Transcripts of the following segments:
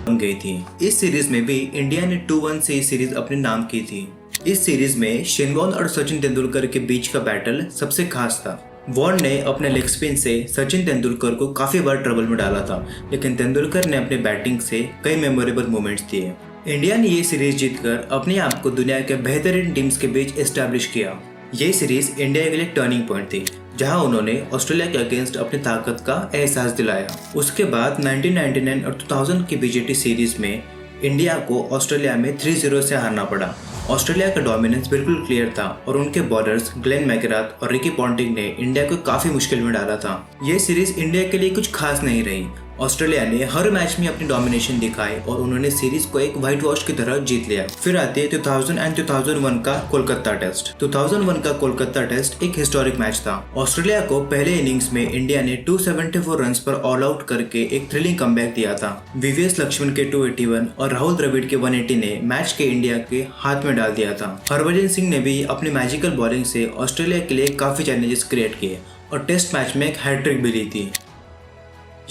बन गई थी। इस सीरीज में भी इंडिया ने 2-1 से सीरीज अपने नाम की थी। इस सीरीज में शेन वॉर्न और सचिन तेंदुलकर के बीच का बैटल सबसे खास था। वॉर्न ने अपने लेग स्पिन से सचिन तेंदुलकर को काफी बार ट्रबल में डाला था, लेकिन तेंदुलकर ने अपने बैटिंग से कई मेमोरेबल मोमेंट्स दिए। इंडिया ने ये सीरीज जीतकर अपने आप को दुनिया के बेहतरीन टीम्स के बीच एस्टैब्लिश किया। ये सीरीज इंडिया के लिए टर्निंग पॉइंट थी, जहां उन्होंने ऑस्ट्रेलिया के अगेंस्ट अपनी ताकत का एहसास दिलाया। उसके बाद 1999 और 2000 की बीजेटी सीरीज में इंडिया को ऑस्ट्रेलिया में 3-0 से हारना पड़ा। ऑस्ट्रेलिया का डोमिनेंस बिल्कुल क्लियर था और उनके बॉलर्स ग्लेन मैकग्राथ और रिकी पॉन्टिंग ने इंडिया को काफी मुश्किल में डाला था। ये सीरीज इंडिया के लिए कुछ खास नहीं रही। ऑस्ट्रेलिया ने हर मैच में अपनी डोमिनेशन दिखाई और उन्होंने सीरीज को एक व्हाइट वॉश की तरह जीत लिया। फिर आती है 2000 एंड 2001 का कोलकाता टेस्ट। 2001 का कोलकाता टेस्ट एक हिस्टोरिक मैच था। ऑस्ट्रेलिया को पहले इनिंग्स में इंडिया ने 274 रन्स पर ऑल आउट करके एक थ्रिलिंग कमबैक दिया था। वीवीएस लक्ष्मण के 281 और राहुल द्रविड़ के 180 ने मैच के इंडिया के हाथ में डाल दिया था। हरभजन सिंह ने भी अपनी मैजिकल बॉलिंग से ऑस्ट्रेलिया के लिए काफी चैलेंजेस क्रिएट किए और टेस्ट मैच में एक हैट्रिक भी ली थी।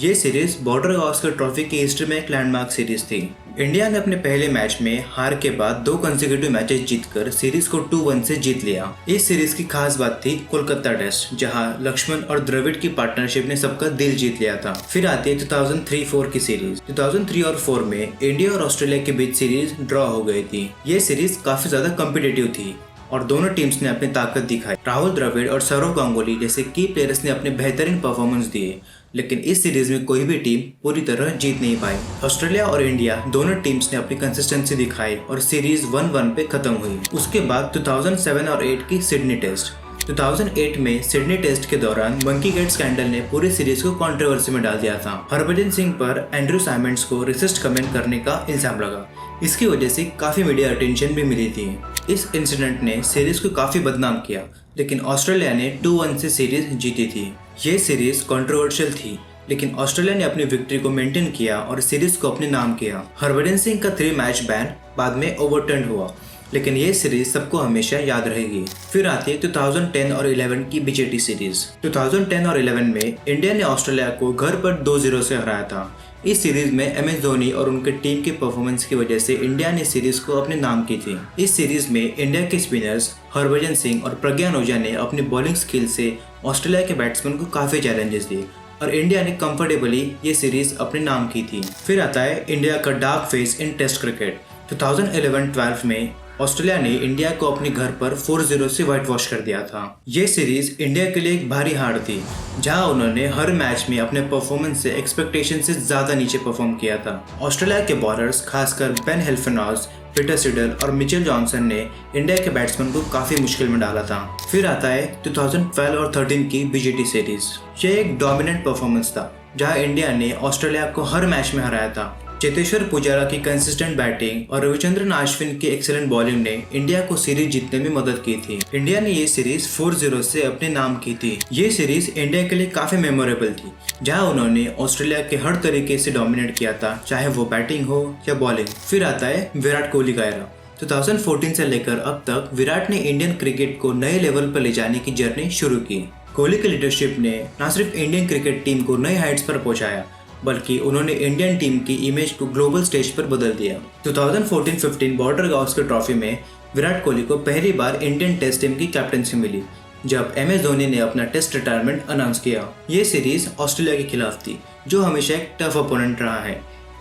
ये सीरीज बॉर्डर गावस्कर ट्रॉफी की हिस्ट्री में एक लैंडमार्क सीरीज थी। इंडिया ने अपने पहले मैच में हार के बाद 2 कंसेक्यूटिव मैचेस जीतकर सीरीज को 2-1 से जीत लिया। इस सीरीज की खास बात थी कोलकाता टेस्ट, जहां लक्ष्मण और द्रविड़ की पार्टनरशिप ने सबका दिल जीत लिया था। फिर आती है 2003-4 की सीरीज। 2003 और 4 में इंडिया और ऑस्ट्रेलिया के बीच सीरीज ड्रॉ हो गई थी। ये सीरीज काफी ज्यादा कॉम्पिटिटिव थी और दोनों टीम्स ने अपनी ताकत दिखाई। राहुल द्रविड़ और सौरव गांगुली जैसे की प्लेयर्स ने अपने बेहतरीन परफॉर्मेंस दिए, लेकिन इस सीरीज में कोई भी टीम पूरी तरह जीत नहीं पाई। ऑस्ट्रेलिया और इंडिया दोनों टीम्स ने अपनी कंसिस्टेंसी दिखाई और सीरीज 1-1 पे खत्म हुई। उसके बाद 2007 और 8 की सिडनी टेस्ट। 2008 में सिडनी टेस्ट के दौरान मंकी गेट स्कैंडल ने पूरी सीरीज को कंट्रोवर्सी में डाल दिया था। हरभजन सिंह पर एंड्रू साइमंड्स को रेसिस्ट कमेंट करने का इल्जाम लगा। इसकी वजह से काफी मीडिया अटेंशन भी मिली थी। इस इंसिडेंट ने सीरीज को काफी बदनाम किया, लेकिन ऑस्ट्रेलिया ने 2-1 से सीरीज जीती थी। ये सीरीज कंट्रोवर्शियल थी, लेकिन ऑस्ट्रेलिया ने अपनी विक्ट्री को मेंटेन किया और सीरीज को अपने नाम किया। हरभजन सिंह का 3 मैच बैन बाद में ओवरटर्न हुआ, लेकिन ये सीरीज सबको हमेशा याद रहेगी। फिर आती है 2010 और 11 की बीजेटी सीरीज। 2010 और 11 में इंडिया ने ऑस्ट्रेलिया को घर पर 2-0 से हराया था। इस सीरीज में MS धोनी और उनके टीम के परफॉर्मेंस की वजह से इंडिया ने सीरीज को अपने नाम की थी। इस सीरीज में इंडिया के स्पिनर्स हरभजन सिंह और प्रज्ञान ओझा ने अपनी बॉलिंग स्किल से ऑस्ट्रेलिया के बैट्समैन को काफी चैलेंजेस दिए और इंडिया ने कंफर्टेबली ये सीरीज अपने नाम की थी। फिर आता है इंडिया का dark phase in test cricket. 2011-12 में ऑस्ट्रेलिया ने इंडिया को अपने घर पर 4-0 से व्हाइट वॉश कर दिया था। ये सीरीज इंडिया के लिए एक भारी हार थी, जहां उन्होंने हर मैच में अपने परफॉर्मेंस से एक्सपेक्टेशन से ज्यादा नीचे परफॉर्म किया था। ऑस्ट्रेलिया के बॉलर्स खासकर बेन हेल्फेनॉज, पीटर सिडल और मिचेल जॉनसन ने इंडिया के बैट्समैन को काफी मुश्किल में डाला था। फिर आता है 2012 और 13 की बीजेटी सीरीज। ये एक डोमिनेंट परफॉर्मेंस था, जहां इंडिया ने ऑस्ट्रेलिया को हर मैच में हराया था। चेतेश्वर पुजारा की कंसिस्टेंट बैटिंग और रविचंद्रन अश्विन की एक्सीलेंट बॉलिंग ने इंडिया को सीरीज जीतने में मदद की थी। इंडिया ने ये सीरीज 4-0 से अपने नाम की थी। ये सीरीज इंडिया के लिए काफी मेमोरेबल थी, जहां उन्होंने ऑस्ट्रेलिया के हर तरीके से डोमिनेट किया था, चाहे वो बैटिंग हो या बॉलिंग। फिर आता है विराट कोहली का एरा। 2014 से लेकर अब तक विराट ने इंडियन क्रिकेट को नए लेवल पर ले जाने की जर्नी शुरू की। कोहली की लीडरशिप ने न सिर्फ इंडियन क्रिकेट टीम को नए हाइट्स पर पहुंचाया, बल्कि उन्होंने इंडियन टीम की इमेज को ग्लोबल स्टेज पर बदल दिया। 2014-15 बॉर्डर गावस्कर ट्रॉफी में विराट कोहली को पहली बार इंडियन टेस्ट टीम की कैप्टनसी मिली, जब MS धोनी ने अपना टेस्ट रिटायरमेंट अनाउंस किया। ये सीरीज ऑस्ट्रेलिया के खिलाफ थी, जो हमेशा एक टफ ओपोनेंट रहा है।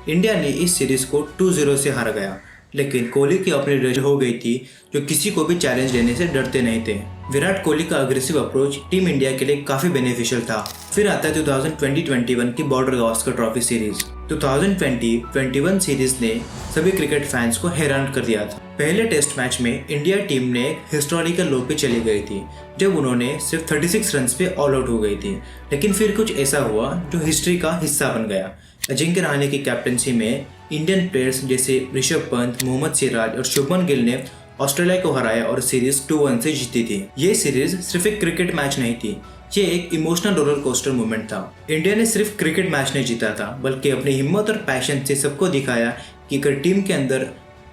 इंडिया ने इस सीरीज को 2-0 से हार गया, लेकिन कोहली की अपनी रज हो गई थी, जो किसी को भी चैलेंज लेने से डरते नहीं थे। विराट कोहली का अग्रेसिव अप्रोच टीम इंडिया के लिए काफी बेनिफिशियल था। फिर आता है 2020-21 की border Gavaskar trophy series. 2020-21 series ने सभी क्रिकेट फैंस को हैरान कर दिया था। पहले टेस्ट मैच में इंडिया टीम ने एक हिस्टोरिकल लो पे चली गई थी, जब उन्होंने सिर्फ 36 रन पे ऑल आउट हो गई थी। लेकिन फिर कुछ ऐसा हुआ जो हिस्ट्री का हिस्सा बन गया। अजिंक्य रहाणे की कैप्टनसी में इंडियन प्लेयर्स जैसे ऋषभ पंत, मोहम्मद सिराज और शुभमन गिल ने ऑस्ट्रेलिया को हराया और सीरीज 2-1 से जीती थी। ये सीरीज सिर्फ एक क्रिकेट मैच नहीं थी, ये एक इमोशनल रोलर कोस्टर मूवमेंट था। इंडिया ने सिर्फ क्रिकेट मैच नहीं जीता था, बल्कि अपनी हिम्मत और पैशन से सबको दिखाया कि अगर टीम के अंदर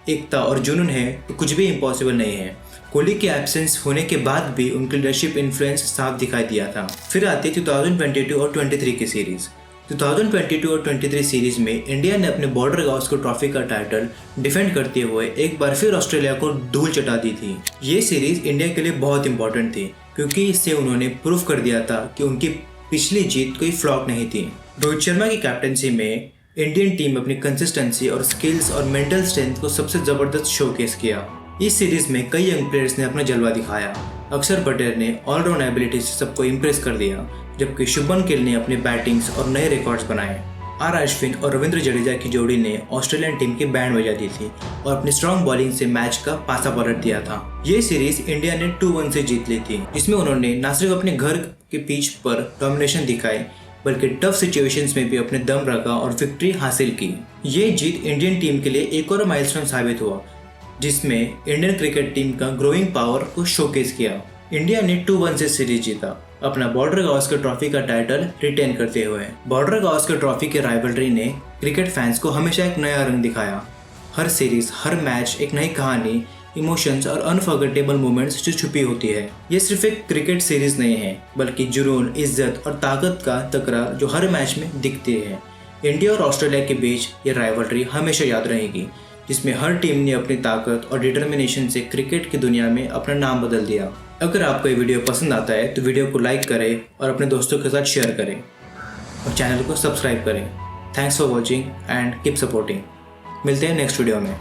एकता और जुनून है तो कुछ भी इम्पॉसिबल नहीं है। कोहली के एब्सेंस होने के बाद भी उनकी लीडरशिप इन्फ्लुएंस साफ दिखाई दिया था। फिर आती है 2022 और 23 की सीरीज। 2022 और 23 सीरीज में इंडिया ने अपने बॉर्डर गावस्कर ट्रॉफी का टाइटल डिफेंड करते हुए एक बार फिर ऑस्ट्रेलिया को धूल चटा दी थी। ये सीरीज इंडिया के लिए बहुत इंपॉर्टेंट थी क्योंकि इससे उन्होंने प्रूव कर दिया था कि उनकी पिछली जीत कोई फ्लॉप नहीं थी। रोहित शर्मा की कैप्टनसी में इंडियन टीम अपनी कंसिस्टेंसी और स्किल्स और मेंटल स्ट्रेंथ को सबसे जबरदस्त शोकेस किया। इस सीरीज में कई यंग प्लेयर्स ने अपना जलवा दिखाया। अक्षर पटेल ने ऑलराउंड एबिलिटी से सबको इम्प्रेस कर दिया, जबकि शुभमन गिल ने अपने बैटिंग्स और नए रिकॉर्ड्स बनाए। आर अश्विन और रविंद्र जडेजा की जोड़ी ने ऑस्ट्रेलियन टीम की बैंड बजा दी थी और अपनी स्ट्रॉन्ग बॉलिंग से मैच का पासा पलट दिया था। ये सीरीज इंडिया ने 2-1 से जीत ली थी, जिसमें उन्होंने न सिर्फ अपने घर के पिच पर डोमिनेशन दिखाई बल्कि टफ सिचुएशंस में भी अपने दम रखा और विक्ट्री हासिल की। ये जीत इंडियन टीम के लिए एक और माइलस्टोन साबित हुआ, जिसमें इंडियन क्रिकेट टीम का ग्रोइंग पावर को शोकेस किया। इंडिया ने 2-1 से सीरीज जीता, अपना बॉर्डर गावस्कर ट्रॉफी का टाइटल रिटेन करते हुए। बॉर्डर गावस्कर ट्रॉफी के राइवलरी ने क्रिकेट फैंस को हमेशा एक नया रंग दिखाया। हर सीरीज, हर मैच एक नई कहानी, इमोशंस और अनफॉरगेटेबल मोमेंट्स जो छुपी होती है। ये सिर्फ एक क्रिकेट सीरीज नहीं है, बल्कि जुनून, इज्जत और ताकत का टकराव जो हर मैच में दिखती है। इंडिया और ऑस्ट्रेलिया के बीच ये राइवलरी हमेशा याद रहेगी, जिसमें हर टीम ने अपनी ताकत और डिटर्मिनेशन से क्रिकेट की दुनिया में अपना नाम बदल दिया। अगर आपको ये वीडियो पसंद आता है तो वीडियो को लाइक करें और अपने दोस्तों के साथ शेयर करें और चैनल को सब्सक्राइब करें। Thanks for watching and keep supporting. मिलते हैं नेक्स्ट वीडियो में।